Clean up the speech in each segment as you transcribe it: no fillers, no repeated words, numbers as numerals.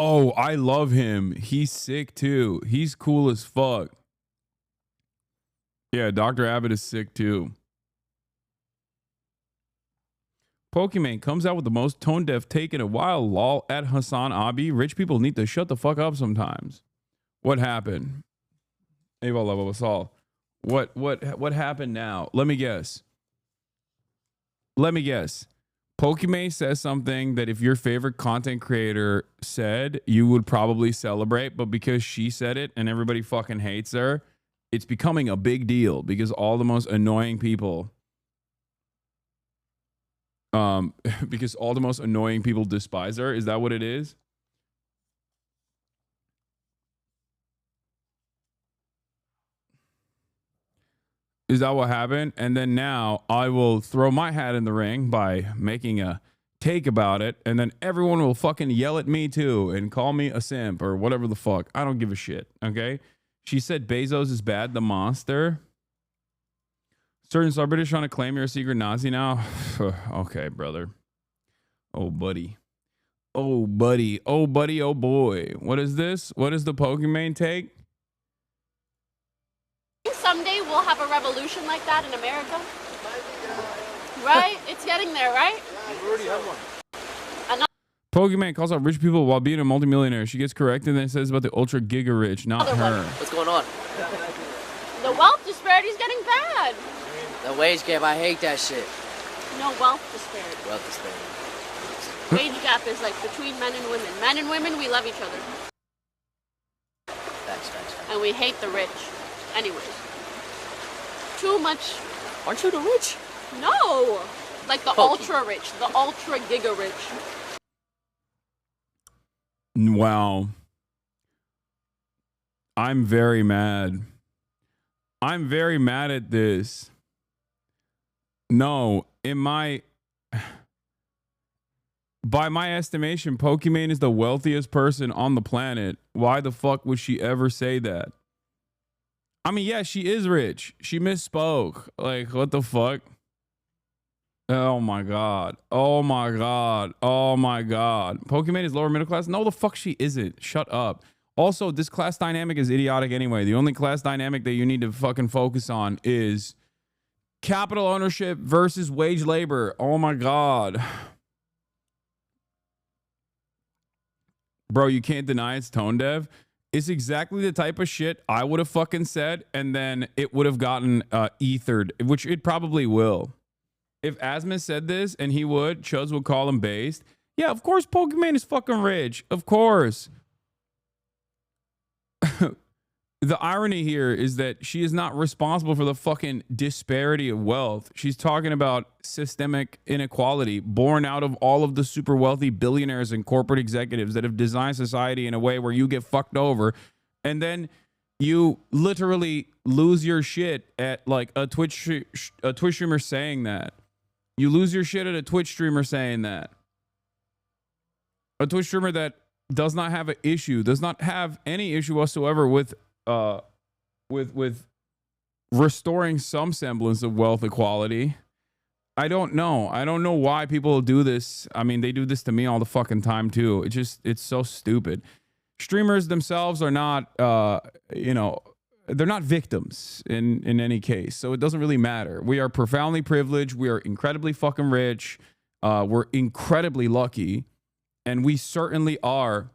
Oh, I love him. He's sick too. He's cool as fuck. Yeah, Dr. Abbott is sick too. Pokimane comes out with the most tone deaf take in a while. Lol at Hasanabi. Rich people need to shut the fuck up sometimes. What happened? Ava level us all. What happened now? Let me guess. Pokimane says something that if your favorite content creator said, you would probably celebrate, but because she said it and everybody fucking hates her, it's becoming a big deal because all the most annoying people despise her. Is that what it is? Is that what happened? And then now I will throw my hat in the ring by making a take about it, and then everyone will fucking yell at me too and call me a simp or whatever the fuck. I don't give a shit, okay? She said Bezos is bad, the monster. Certain celebrities trying to claim you're a secret Nazi now. Okay, brother. Oh, buddy. Oh, buddy. Oh, buddy. Oh, boy. What is this? What is the Pokimane take? Someday we'll have a revolution like that in America. Right? It's getting there, right? We've already had one. Pokimane calls out rich people while being a multimillionaire. She gets corrected and then says about the ultra giga rich, not her. What's going on? The wealth disparity is getting bad. The wage gap, I hate that shit. No, wealth disparity. Wealth disparity. Wage gap is like between men and women. Men and women, we love each other. Facts. And we hate the rich. Anyways. Too much. Aren't you the rich? No. Like the ultra rich. The ultra giga rich. Wow. I'm very mad. I'm very mad at this. No, by my estimation, Pokimane is the wealthiest person on the planet. Why the fuck would she ever say that? I mean, yeah, she is rich. She misspoke. Like, what the fuck? Oh my god. Oh my god. Oh my god. Pokimane is lower middle class? No, the fuck she isn't. Shut up. Also, this class dynamic is idiotic anyway. The only class dynamic that you need to fucking focus on is capital ownership versus wage labor. Oh my god. Bro, you can't deny it's tone deaf. It's exactly the type of shit I would have fucking said, and then it would have gotten ethered, which it probably will. If Asmus said this and he would, Chuz would call him based. Yeah, of course Pokimane is fucking rich. Of course. The irony here is that she is not responsible for the fucking disparity of wealth. She's talking about systemic inequality born out of all of the super wealthy billionaires and corporate executives that have designed society in a way where you get fucked over. And then you literally lose your shit at like a Twitch streamer saying that. You lose your shit at a Twitch streamer saying that. A Twitch streamer that does not have an issue, does not have any issue whatsoever with restoring some semblance of wealth equality. I don't know. I don't know why people do this. I mean, they do this to me all the fucking time too. It's so stupid. Streamers themselves are not, they're not victims in any case. So it doesn't really matter. We are profoundly privileged. We are incredibly fucking rich. We're incredibly lucky. And we certainly are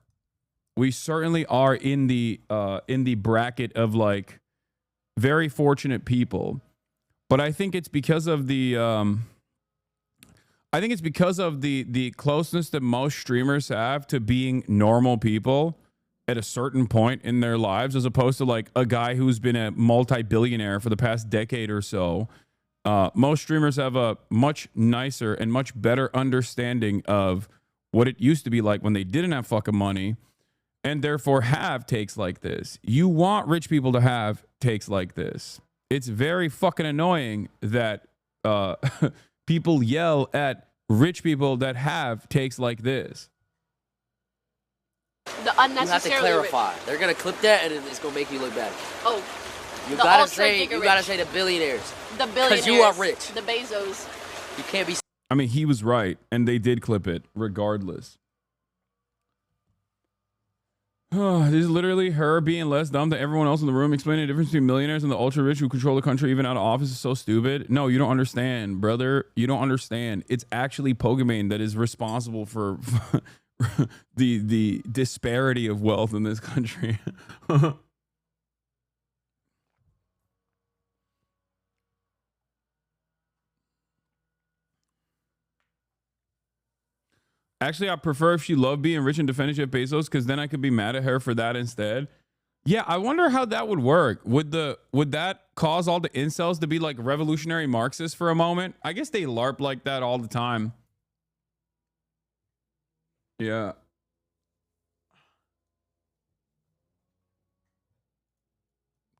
in the bracket of like very fortunate people. But I think it's because of the the closeness that most streamers have to being normal people at a certain point in their lives, as opposed to like a guy who's been a multi-billionaire for the past decade or so. Most streamers have a much nicer and much better understanding of what it used to be like when they didn't have fucking money, and therefore have takes like this. You want rich people to have takes like this. It's very fucking annoying that people yell at rich people that have takes like this. The unnecessarily You have to clarify. Rich. They're gonna clip that, and it's gonna make you look bad. Oh, you gotta say the billionaires. The billionaires. Because you are rich. The Bezos. You can't be. I mean, he was right, and they did clip it regardless. This is literally her being less dumb than everyone else in the room, explaining the difference between millionaires and the ultra rich who control the country even out of office is so stupid. No, you don't understand, brother. You don't understand. It's actually Pokimane that is responsible for the disparity of wealth in this country. Actually, I prefer if she loved being rich and defended Jeff Bezos, because then I could be mad at her for that instead. Yeah, I wonder how that would work. Would that cause all the incels to be like revolutionary Marxists for a moment? I guess they LARP like that all the time. Yeah.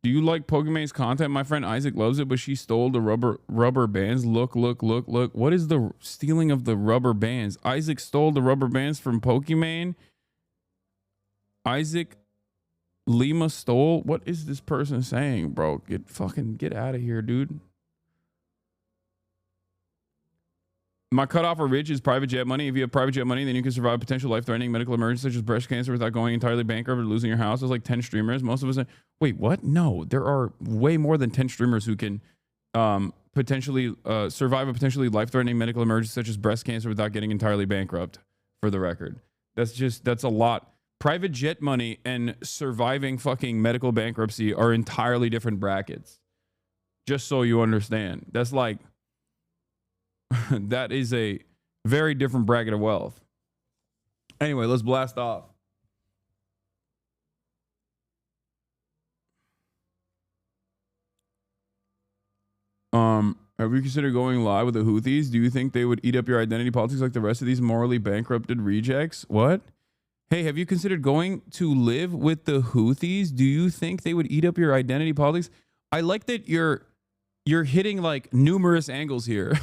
Do you like Pokimane's content? My friend Isaac loves it, but she stole the rubber bands. Look. What is the stealing of the rubber bands? Isaac stole the rubber bands from Pokimane. Isaac Lima stole. What is this person saying, bro? Get out of here, dude. My cutoff for rich is private jet money. If you have private jet money, then you can survive a potential life-threatening medical emergency such as breast cancer without going entirely bankrupt or losing your house. There's like 10 streamers. Most of us wait, what? No, there are way more than 10 streamers who can potentially survive a potentially life-threatening medical emergency such as breast cancer without getting entirely bankrupt, for the record. That's a lot. Private jet money and surviving fucking medical bankruptcy are entirely different brackets. Just so you understand. That's like that is a very different bracket of wealth. Anyway, let's blast off. Have you considered going live with the Houthis? Do you think they would eat up your identity politics like the rest of these morally bankrupted rejects? What? Hey, have you considered going to live with the Houthis? Do you think they would eat up your identity politics? I like that you're hitting like numerous angles here.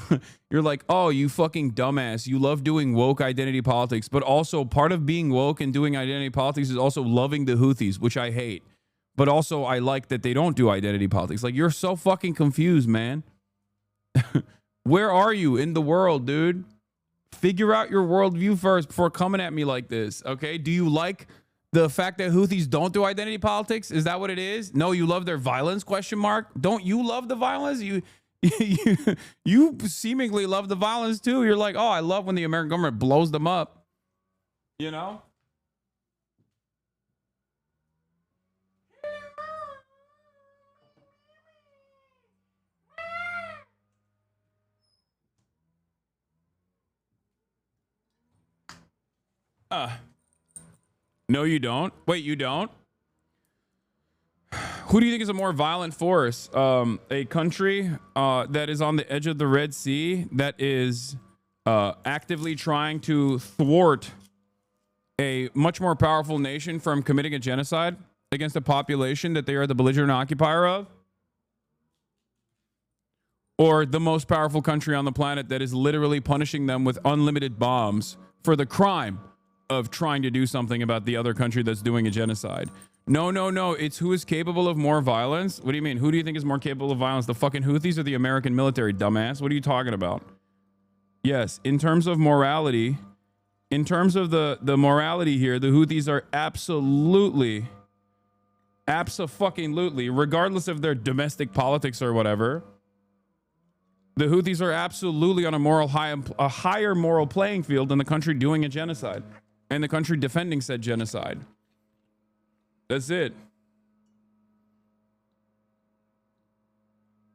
You're like, oh, you fucking dumbass. You love doing woke identity politics, but also part of being woke and doing identity politics is also loving the Houthis, which I hate. But also I like that they don't do identity politics. Like, you're so fucking confused, man. Where are you in the world, dude? Figure out your worldview first before coming at me like this, okay? Do you like the fact that Houthis don't do identity politics? Is that what it is? No, you love their violence, question mark? Don't you love the violence? You seemingly love the violence too. You're like, oh, I love when the American government blows them up. You know? No, you don't. Wait, you don't? Who do you think is a more violent force? A country that is on the edge of the Red Sea, that is actively trying to thwart a much more powerful nation from committing a genocide against a population that they are the belligerent occupier of? Or the most powerful country on the planet that is literally punishing them with unlimited bombs for the crime of trying to do something about the other country that's doing a genocide? No. It's who is capable of more violence. What do you mean? Who do you think is more capable of violence? The fucking Houthis or the American military, dumbass? What are you talking about? Yes, in terms of morality, in terms of the morality here, the Houthis are absolutely, regardless of their domestic politics or whatever, the Houthis are absolutely on a higher moral playing field than the country doing a genocide and the country defending said genocide. That's it.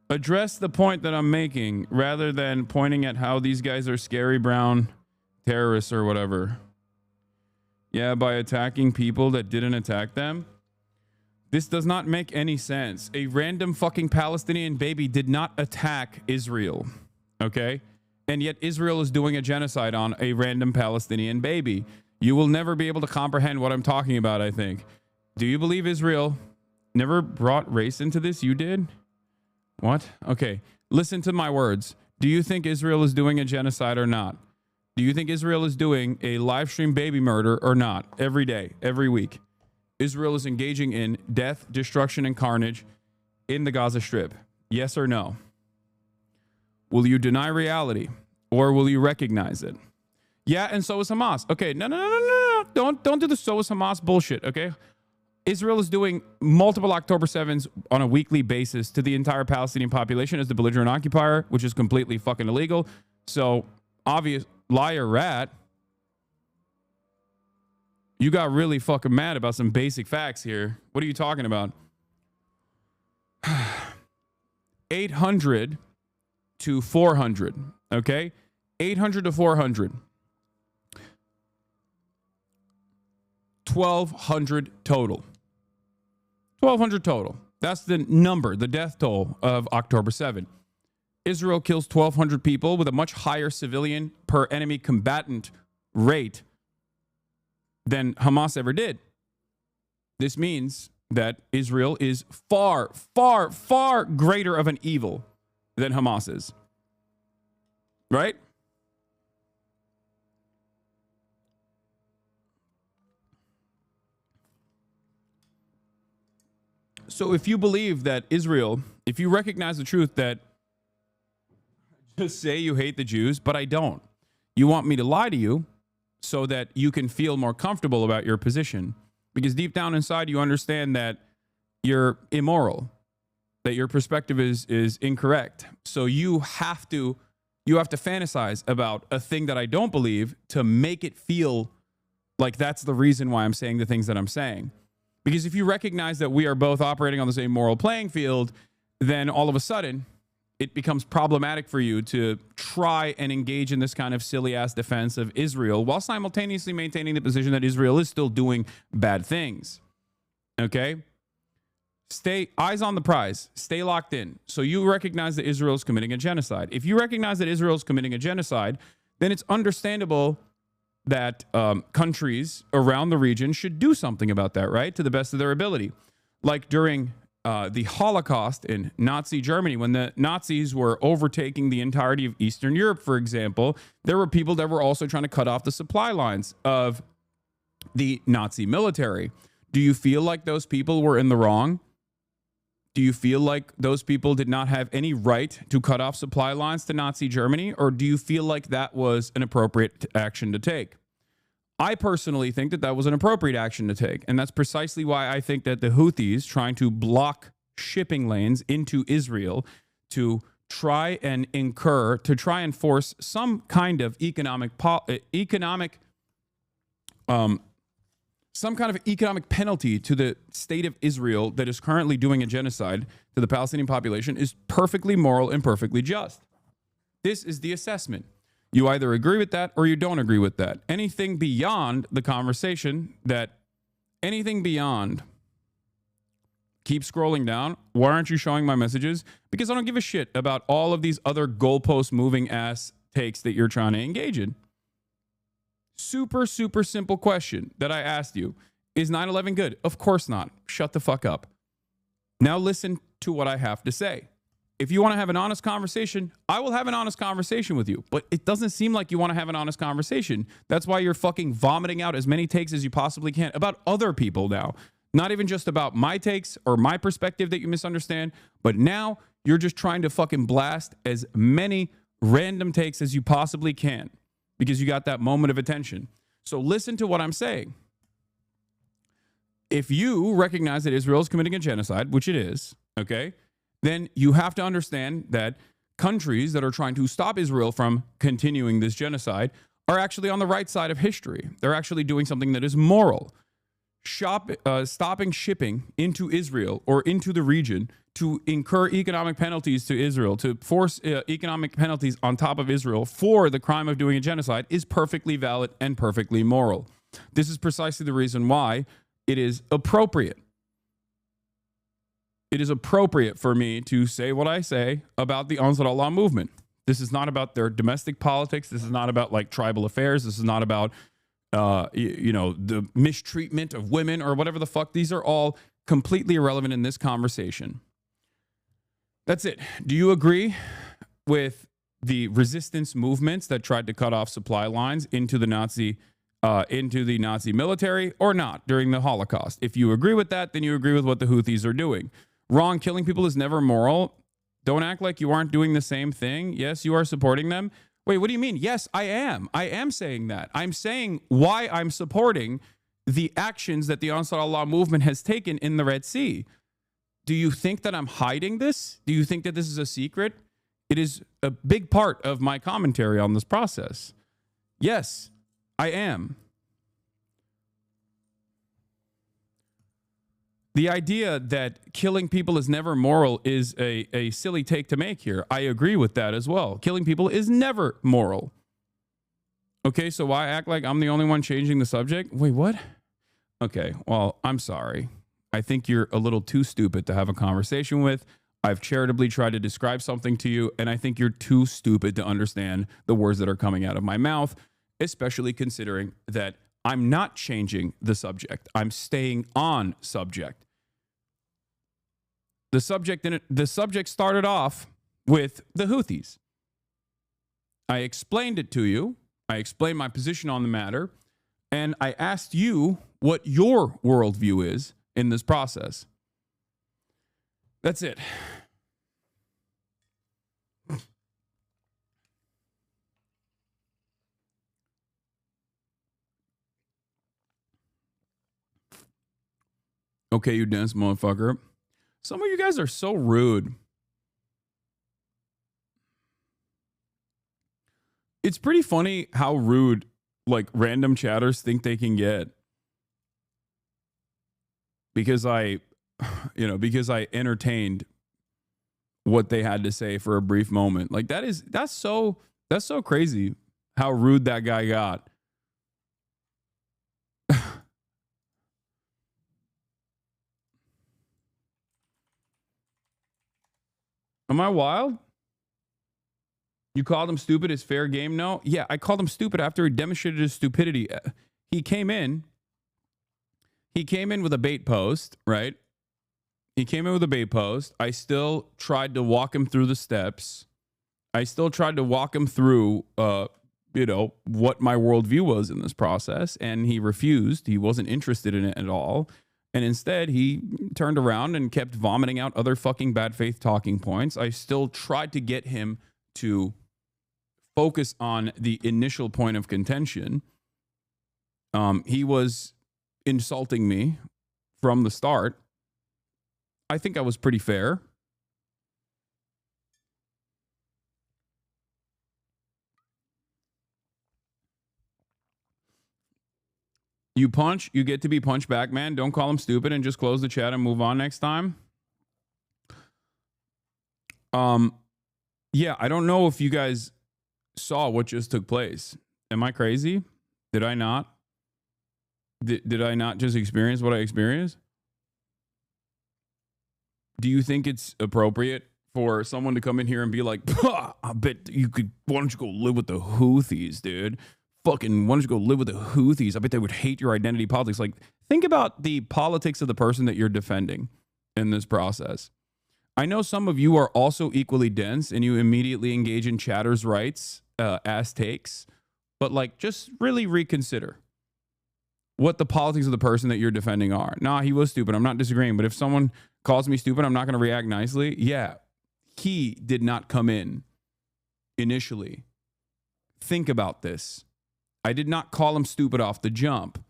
Address the point that I'm making rather than pointing at how these guys are scary brown terrorists or whatever. Yeah, by attacking people that didn't attack them. This does not make any sense. A random fucking Palestinian baby did not attack Israel. Okay? And yet Israel is doing a genocide on a random Palestinian baby. You will never be able to comprehend what I'm talking about, I think. Do you believe Israel never brought race into this? You did? What? Okay. Listen to my words. Do you think Israel is doing a genocide or not? Do you think Israel is doing a live stream baby murder or not? Every day, every week. Israel is engaging in death, destruction, and carnage in the Gaza Strip. Yes or no? Will you deny reality or will you recognize it? Yeah, and so is Hamas. Okay, no. Don't do the so is Hamas bullshit, okay? Israel is doing multiple October 7s on a weekly basis to the entire Palestinian population as the belligerent occupier, which is completely fucking illegal. So, obvious liar rat, you got really fucking mad about some basic facts here. What are you talking about? 800 to 400, okay? 800 to 400. 1,200 total. 1,200 total. That's the number, the death toll of October 7. Israel kills 1,200 people with a much higher civilian per enemy combatant rate than Hamas ever did. This means that Israel is far, far, far greater of an evil than Hamas is. Right? So if you believe that Israel, if you recognize the truth that just say you hate the Jews, but I don't. You want me to lie to you so that you can feel more comfortable about your position. Because deep down inside, you understand that you're immoral, that your perspective is incorrect. So you have to fantasize about a thing that I don't believe to make it feel like that's the reason why I'm saying the things that I'm saying. Because if you recognize that we are both operating on the same moral playing field, then all of a sudden it becomes problematic for you to try and engage in this kind of silly ass defense of Israel while simultaneously maintaining the position that Israel is still doing bad things. Okay? Stay eyes on the prize. Stay locked in. So you recognize that Israel is committing a genocide. If you recognize that Israel is committing a genocide, then it's understandable that countries around the region should do something about that, right? To the best of their ability. Like during the Holocaust in Nazi Germany, when the Nazis were overtaking the entirety of Eastern Europe, for example, there were people that were also trying to cut off the supply lines of the Nazi military. Do you feel like those people were in the wrong? Do you feel like those people did not have any right to cut off supply lines to Nazi Germany? Or do you feel like that was an appropriate action to take? I personally think that that was an appropriate action to take. And that's precisely why I think that the Houthis trying to block shipping lanes into Israel to try and force some kind of economic penalty to the state of Israel that is currently doing a genocide to the Palestinian population is perfectly moral and perfectly just. This is the assessment. You either agree with that or you don't agree with that. Anything beyond the conversation, keep scrolling down. Why aren't you showing my messages? Because I don't give a shit about all of these other goalpost moving ass takes that you're trying to engage in. Super, super simple question that I asked you. Is 9/11 good? Of course not. Shut the fuck up. Now listen to what I have to say. If you want to have an honest conversation, I will have an honest conversation with you. But it doesn't seem like you want to have an honest conversation. That's why you're fucking vomiting out as many takes as you possibly can about other people now. Not even just about my takes or my perspective that you misunderstand, but now you're just trying to fucking blast as many random takes as you possibly can because you got that moment of attention. So listen to what I'm saying. If you recognize that Israel is committing a genocide, which it is, okay, then you have to understand that countries that are trying to stop Israel from continuing this genocide are actually on the right side of history. They're actually doing something that is moral. Stopping shipping into Israel or into the region to incur economic penalties to Israel, to force economic penalties on top of Israel for the crime of doing a genocide is perfectly valid and perfectly moral. This is precisely the reason why it is appropriate. It is appropriate for me to say what I say about the Ansar Allah movement. This is not about their domestic politics. This is not about like tribal affairs. This is not about, the mistreatment of women or whatever the fuck. These are all completely irrelevant in this conversation. That's it. Do you agree with the resistance movements that tried to cut off supply lines into the Nazi military or not during the Holocaust? If you agree with that, then you agree with what the Houthis are doing. Wrong. Killing people is never moral. Don't act like you aren't doing the same thing. Yes, you are supporting them. Wait, what do you mean? Yes, I am. I am saying that. I'm saying why I'm supporting the actions that the Ansar Allah movement has taken in the Red Sea. Do you think that I'm hiding this? Do you think that this is a secret? It is a big part of my commentary on this process. Yes, I am. The idea that killing people is never moral is a silly take to make here. I agree with that as well. Killing people is never moral. Okay, so why act like I'm the only one changing the subject? Wait, what? Okay, well, I'm sorry. I think you're a little too stupid to have a conversation with. I've charitably tried to describe something to you, and I think you're too stupid to understand the words that are coming out of my mouth, especially considering that I'm not changing the subject. I'm staying on subject. The subject started off with the Houthis. I explained it to you. I explained my position on the matter, and I asked you what your worldview is in this process. That's it. Okay, you dense motherfucker. Some of you guys are so rude. It's pretty funny how rude like random chatters think they can get. Because I entertained what they had to say for a brief moment. Like that's so crazy how rude that guy got. Am I wild? You called him stupid is fair game? No. Yeah, I called him stupid after he demonstrated his stupidity. He came in with a bait post, right? He came in with a bait post. I still tried to walk him through the steps. I still tried to walk him through, what my worldview was in this process. And he refused. He wasn't interested in it at all. And instead, he turned around and kept vomiting out other fucking bad faith talking points. I still tried to get him to focus on the initial point of contention. He was insulting me from the start. I think I was pretty fair. You punch, you get to be punched back, man. Don't call him stupid and just close the chat and move on next time. Yeah, I don't know if you guys saw what just took place. Am I crazy? Did I not? Did I not just experience what I experienced? Do you think it's appropriate for someone to come in here and be like, I bet you could, why don't you go live with the Houthis, dude? Fucking, why don't you go live with the Houthis? I bet they would hate your identity politics. Like, think about the politics of the person that you're defending in this process. I know some of you are also equally dense and you immediately engage in chatter's rights as takes, but like, just really reconsider what the politics of the person that you're defending are. Nah, he was stupid. I'm not disagreeing, but if someone calls me stupid, I'm not going to react nicely. Yeah, he did not come in initially. Think about this. I did not call him stupid off the jump.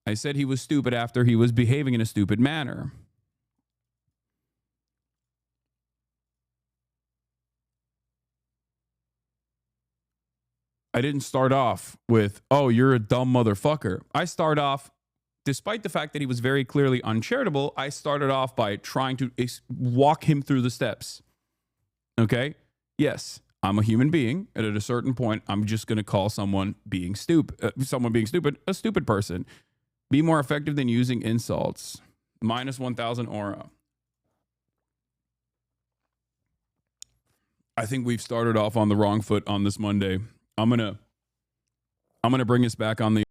I said he was stupid after he was behaving in a stupid manner. I didn't start off with, oh, you're a dumb motherfucker. I start off, despite the fact that he was very clearly uncharitable, I started off by trying to walk him through the steps. Okay? Yes, I'm a human being, and at a certain point, I'm just going to call someone being stupid, a stupid person. Be more effective than using insults. Minus 1,000 aura. I think we've started off on the wrong foot on this Monday. I'm gonna bring us back on the